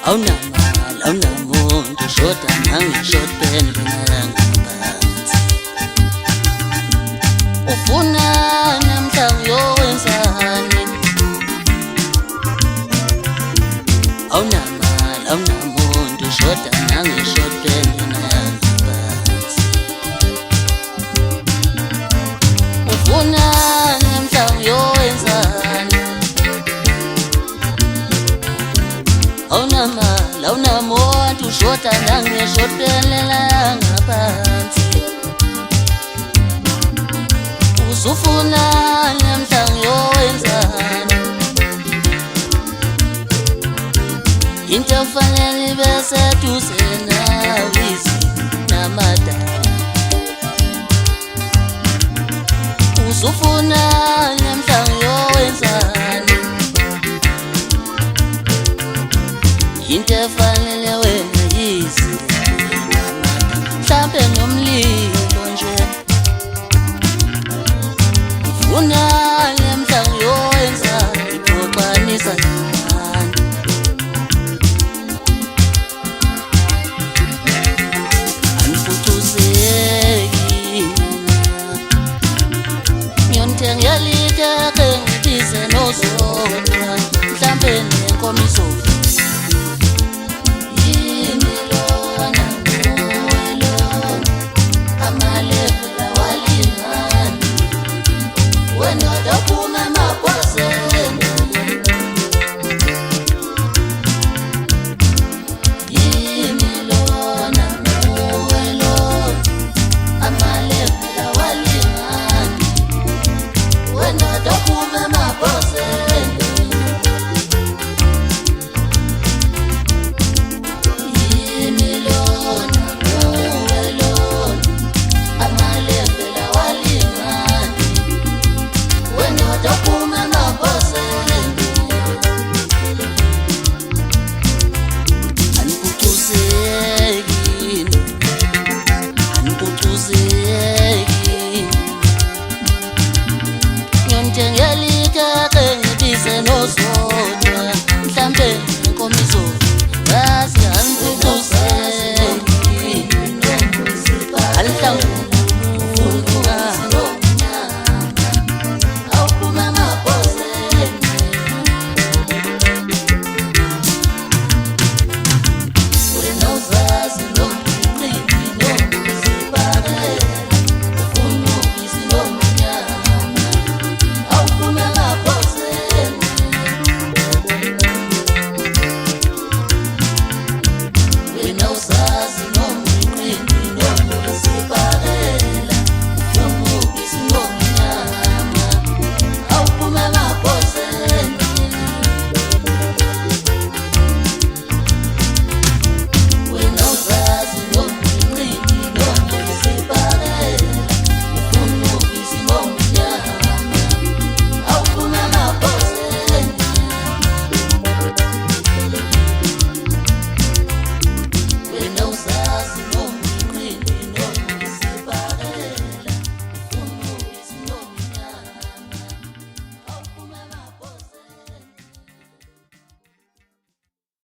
Awunamuntu shoda nangishodeni ngaphansi ufuna namhla uyowenzani awunamuntu shoda nangishodeni ngaphansi ufuna namhla uyowenzani awunamuntu shoda nangishodelela ngaphansi usufuna namhla ngiyowenzani into efanele ibe seduze nawe namadala usufuna namhla ngiyowenzani into efanele wena mhlambe nomlilo nje ufuna namhla ngiyowenza iphoxanisa nani angifuthuzeki ngiyonithengela ngibize nozodwa mhlambe nenkomiso ngiyonithengela ngibize nozodwa